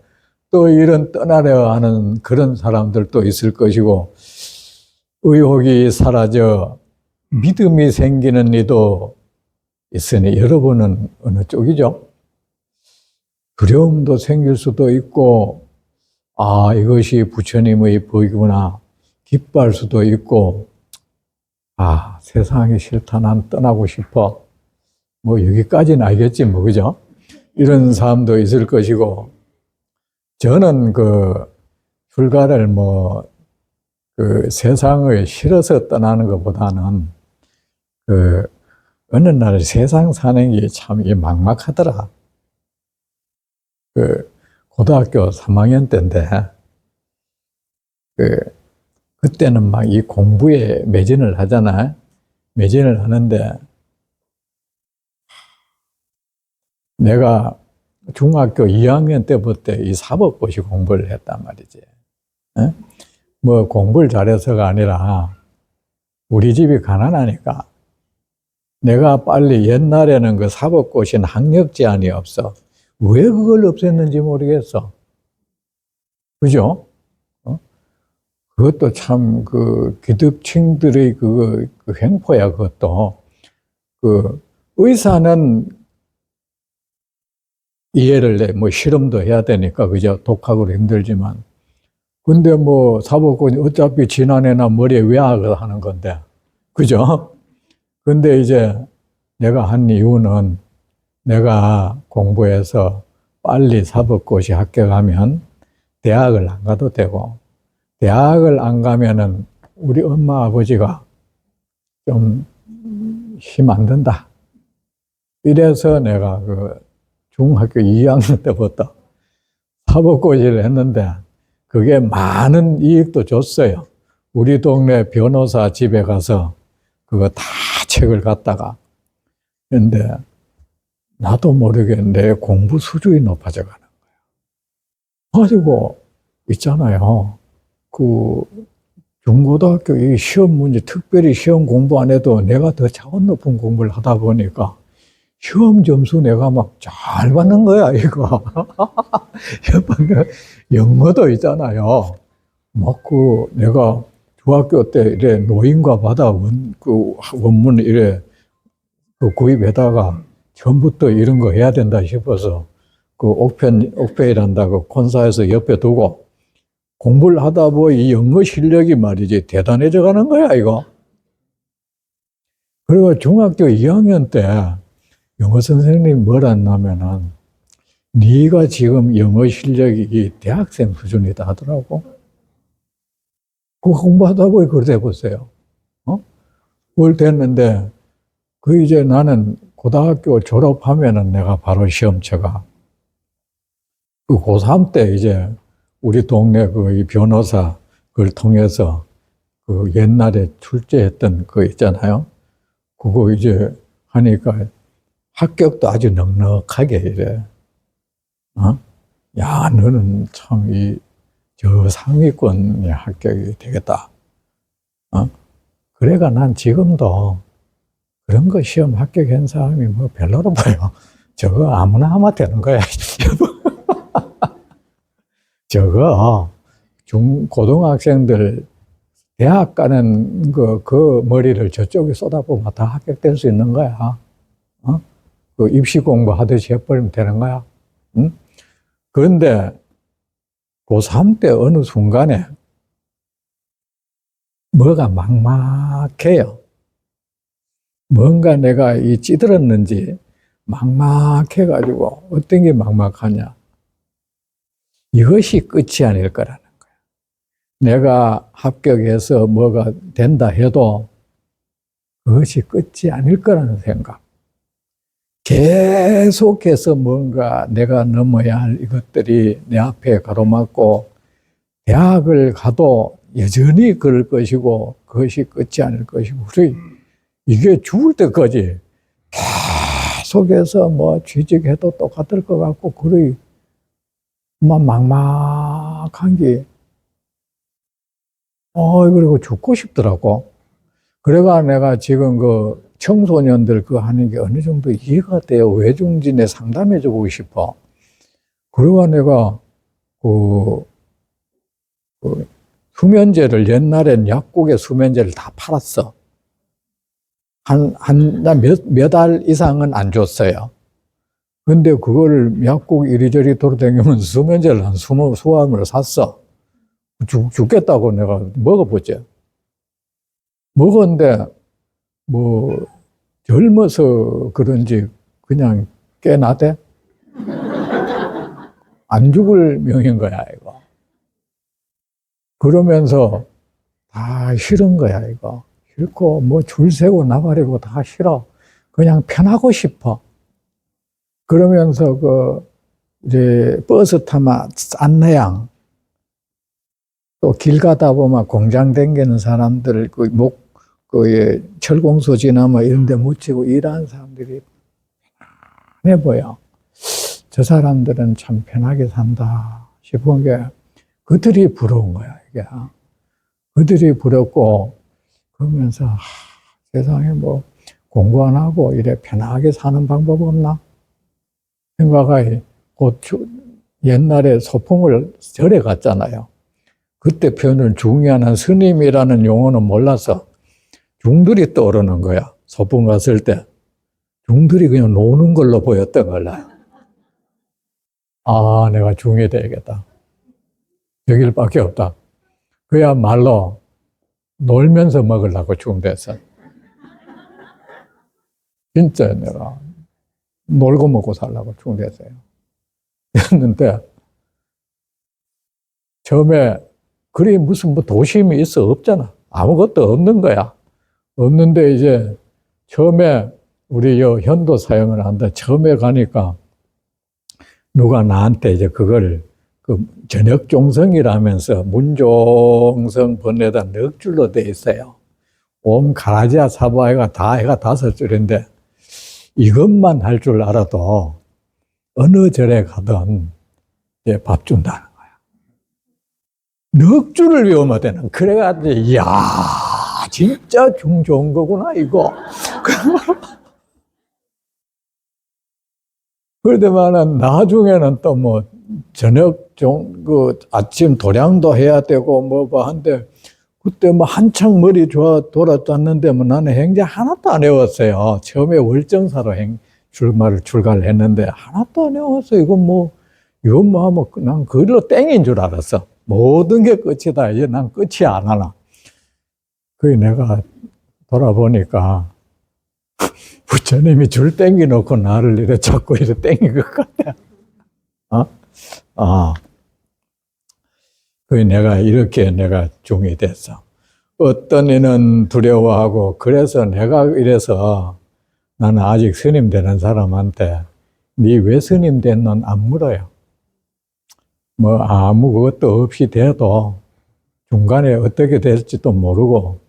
또 이런 떠나려 하는 그런 사람들도 있을 것이고, 의혹이 사라져 믿음이 생기는 이도 있으니 여러분은 어느 쪽이죠? 두려움도 생길 수도 있고, 이것이 부처님의 법이구나 기뻐할 수도 있고, 세상이 싫다, 난 떠나고 싶어, 여기까지는 알겠지, 그죠? 이런 사람도 있을 것이고, 저는 출가를 세상을 싫어서 떠나는 것보다는 어느 날 세상 사는 게 참 막막하더라. 고등학교 3학년 때인데, 그때는 막 이 공부에 매진을 하잖아. 매진을 하는데, 내가 중학교 2학년 때부터 이 사법고시 공부를 했단 말이지. 공부를 잘해서가 아니라, 우리 집이 가난하니까, 내가 빨리 옛날에는 그 사법고시는 학력 제한이 없어. 왜 그걸 없앴는지 모르겠어. 그죠? 그것도 참 기득층들의 그 횡포야, 그것도. 의사는 이해를 내. 실험도 해야 되니까, 그죠? 독학으로 힘들지만. 근데 사법고시 어차피 지난해나 머리에 외학을 하는 건데. 그죠? 근데 이제 내가 한 이유는 내가 공부해서 빨리 사법고시 합격하면 대학을 안 가도 되고, 대학을 안 가면은 우리 엄마 아버지가 좀 힘 안 든다. 이래서 내가 중학교 2학년 때부터 사법고시를 했는데, 그게 많은 이익도 줬어요. 우리 동네 변호사 집에 가서 그거 다 책을 갖다가. 근데 나도 모르게 내 공부 수준이 높아져 가는 거야. 가지고 있잖아요. 중고등학교 이 시험 문제, 특별히 시험 공부 안 해도 내가 더 차원 높은 공부를 하다 보니까 시험 점수 내가 막 잘 받는 거야, 이거. 영어도 있잖아요. 내가 중학교 때 이래 노인과 바다 그 원문 이래 그 구입에다가 처음부터 이런 거 해야 된다 싶어서 그 옥페이란다고 콘사에서 옆에 두고 공부를 하다 보니 이 영어 실력이 말이지 대단해져 가는 거야, 이거. 그리고 중학교 2학년 때 영어 선생님이 뭐라 했냐면은 네가 지금 영어 실력이 대학생 수준이다 하더라고. 그거 공부하다 보니 그래 보세요. 그걸 됐는데 그 이제 나는 고등학교 졸업하면은 내가 바로 시험 쳐가. 그 고3 때 이제 우리 동네 그 변호사 그걸 통해서 그 옛날에 출제했던 거 있잖아요. 그거 이제 하니까 합격도 아주 넉넉하게 이래. 야, 너는 참 저 상위권에 합격이 되겠다. 그래가 난 지금도 그런 거 시험 합격한 사람이 뭐 별로로 보여. 저거 아무나 하면 되는 거야. 저거 고등학생들 대학 가는 그 머리를 저쪽에 쏟아보면 다 합격될 수 있는 거야. 그 입시 공부 하듯이 해버리면 되는 거야. 응? 그런데 고3 때 어느 순간에 뭐가 막막해요. 뭔가 내가 찌들었는지 막막해가지고 어떤 게 막막하냐. 이것이 끝이 아닐 거라는 거야. 내가 합격해서 뭐가 된다 해도 그것이 끝이 아닐 거라는 생각. 계속해서 뭔가 내가 넘어야 할 이것들이 내 앞에 가로막고 대학을 가도 여전히 그럴 것이고 그것이 끝이 아닐 것이고 그래 이게 죽을 때까지 계속해서 뭐 취직해도 똑같을 것 같고 그래 막막한 게 그리고 죽고 싶더라고. 그래가 내가 지금 그 청소년들 그거 하는 게 어느 정도 이해가 돼요. 외중진에 상담해 주고 싶어. 그래가 내가 그 수면제를 옛날엔 약국에 수면제를 다 팔았어. 몇 알 이상은 안 줬어요. 근데 그거를 약국 이리저리 돌아다니면 수면제를 한 20암을 샀어. 죽겠다고 내가 먹어보지. 먹었는데 뭐 젊어서 그런지 그냥 깨나대? 안 죽을 명인 거야, 이거. 그러면서 다 싫은 거야, 이거. 싫고, 뭐 줄 세고 나가려고 다 싫어. 그냥 편하고 싶어. 그러면서 이제 버스 타면 안내양. 또 길 가다 보면 공장 댕기는 사람들, 철공소 지나면 이런 데 묻히고 일하는 사람들이 편해 보여. 저 사람들은 참 편하게 산다 싶은 게 그들이 부러운 거야, 이게. 그들이 부럽고, 그러면서, 세상에 뭐, 공부 안 하고 이래 편하게 사는 방법 없나? 생각하니, 옛날에 소풍을 절에 갔잖아요. 그때 표현을 중요한 스님이라는 용어는 몰라서 중들이 떠오르는 거야. 소풍 갔을 때. 중들이 그냥 노는 걸로 보였던 걸라. 아, 내가 중이 돼야겠다. 여길밖에 없다. 그야말로 놀면서 먹으려고 중됐어. 진짜 내가 놀고 먹고 살려고 중됐어요. 그랬는데 처음에 그리 무슨 뭐 도심이 있어 없잖아. 아무것도 없는 거야. 없는데 이제 처음에 우리 현도 사용을 한다. 처음에 가니까 누가 나한테 이제 그걸 저녁 종성이라면서 문종성 번에다 넉 줄로 돼 있어요. 옴 가라지아 사바해가 다 해가 5줄인데 이것만 할 줄 알아도 어느 절에 가든 이제 밥 준다는 거야. 넉 줄을 외우면 되는. 그래가지고 이야 진짜 중 좋은 거구나 이거. 그러더만은 나중에는 또 저녁 아침 도량도 해야 되고 한데 그때 뭐 한창 머리 좋아 돌아왔는데 뭐 나는 행제 하나도 안 외웠어요. 처음에 월정사로 출가를 했는데 하나도 안 외웠어요. 이건 뭐 하면 난 그걸로 땡인 줄 알았어. 모든 게 끝이다. 이제 난 끝이 안 하나. 그게 내가 돌아보니까 부처님이 줄 땡기 놓고 나를 이래 자꾸 이래 땡긴 것 같아. 그게 내가 중이 됐어. 어떤 이는 두려워하고, 그래서 내가 이래서 나는 아직 스님 되는 사람한테 니 왜 스님 됐는 안 물어요. 뭐 아무것도 없이 돼도 중간에 어떻게 될지도 모르고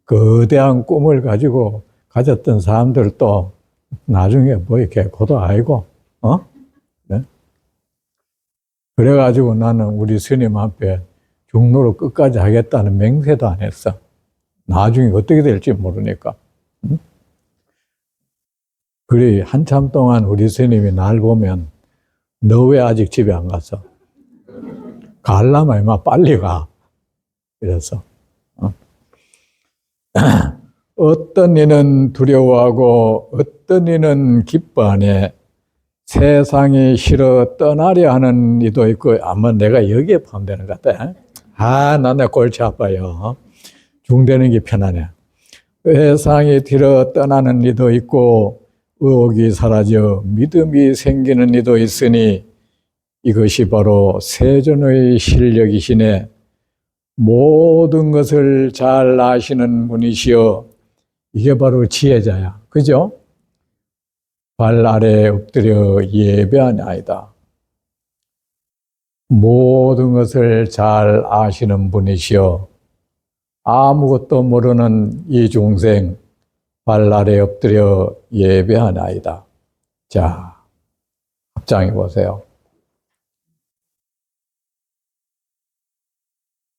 거대한 꿈을 가지고 가졌던 사람들도 나중에 뭐 이렇게 고도 아니고, 네? 그래가지고 나는 우리 스님 앞에 중로로 끝까지 하겠다는 맹세도 안 했어. 나중에 어떻게 될지 모르니까. 응? 그래, 한참 동안 우리 스님이 날 보면 너 왜 아직 집에 안 갔어? 가려면 이마 빨리 가. 이래서. 어떤 이는 두려워하고 어떤 이는 기뻐하네. 세상이 싫어 떠나려 하는 이도 있고, 아마 내가 여기에 포함되는 것 같아. 나는 골치 아파요. 중되는 게 편하네. 세상이 뒤로 떠나는 이도 있고 의욕이 사라져 믿음이 생기는 이도 있으니 이것이 바로 세존의 실력이시네. 모든 것을 잘 아시는 분이시여. 이게 바로 지혜자야. 그죠? 발 아래 엎드려 예배하나이다. 모든 것을 잘 아시는 분이시여. 아무것도 모르는 이 중생 발 아래 엎드려 예배하나이다. 자, 합장해 보세요.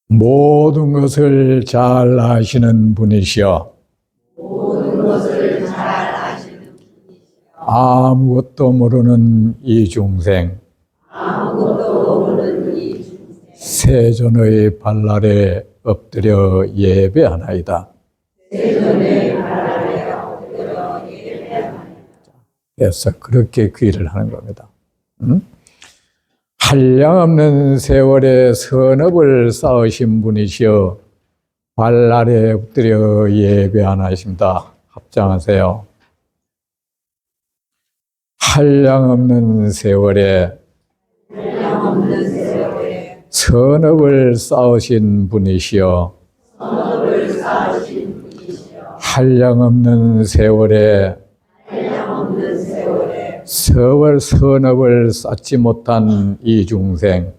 모든 것을 잘 아시는 분이시여. 모든 것을 잘 아시는 분이시여. 아무것도 모르는 이 중생. 아무것도 모르는 이 중생. 세존의 발 아래 엎드려 예배하나이다. 세존의 발 아래 엎드려 예배하나이다. 그래서 그렇게 귀를 하는 겁니다. 한량없는 세월에 선업을 쌓으신 분이시여 발 아래 엎드려 예배하나이십니다. 합장하세요. 한량없는 세월에 선업을 쌓으신 분이시여 한량없는 세월에 선업을 쌓지 못한 이 중생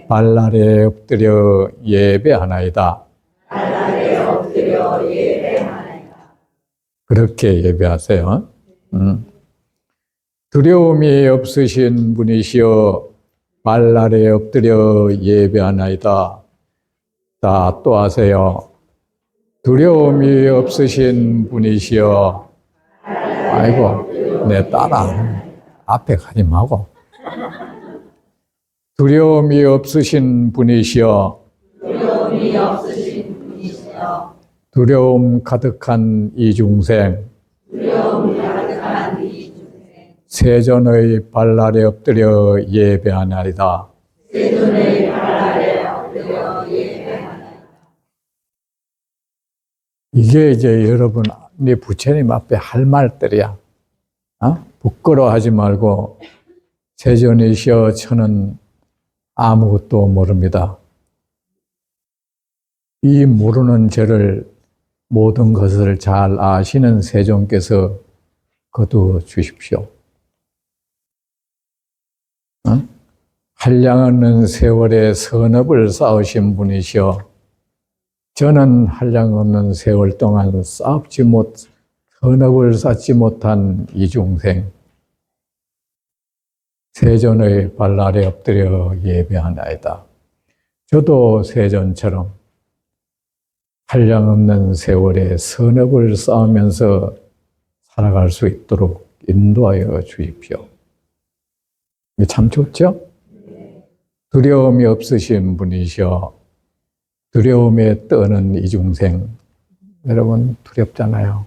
발 아래 엎드려 예배하나이다. 그렇게 예배하세요. 두려움이 없으신 분이시여 발 아래 엎드려 예배하나이다. 자, 또 하세요. 두려움이 없으신 분이시여. 아이고, 내 딸아, 앞에 가지 말고. 두려움이 없으신 분이시여. 두려움 가득한 이 중생. 세존의 발 아래 엎드려 예배하나이다. 이게 이제 여러분, 네 부처님 앞에 할 말들이야. 부끄러워하지 말고 세존이시여 저는 아무것도 모릅니다. 이 모르는 저를 모든 것을 잘 아시는 세존께서 거두어 주십시오. 한량없는 세월에 선업을 쌓으신 분이시여 저는 한량없는 세월 동안 선업을 쌓지 못한 이 중생 세존의 발 아래 엎드려 예배하나이다. 저도 세존처럼 한량없는 세월에 선업을 쌓으면서 살아갈 수 있도록 인도하여 주십시오. 이게 참 좋죠? 두려움이 없으신 분이셔. 두려움에 떠는 이중생. 여러분 두렵잖아요.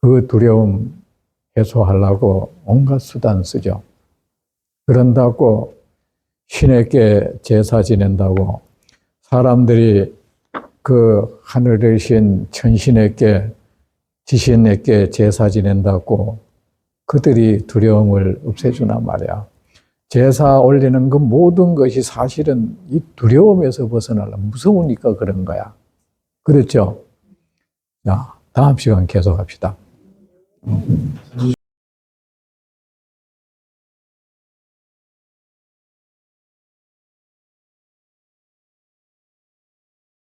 그 두려움 해소하려고 온갖 수단 쓰죠. 그런다고 신에게 제사 지낸다고 사람들이 그 하늘이신 천신에게 지신에게 제사 지낸다고 그들이 두려움을 없애주나 말이야. 제사 올리는 그 모든 것이 사실은 이 두려움에서 벗어나려 무서우니까 그런 거야. 그렇죠? 자, 다음 시간 계속합시다.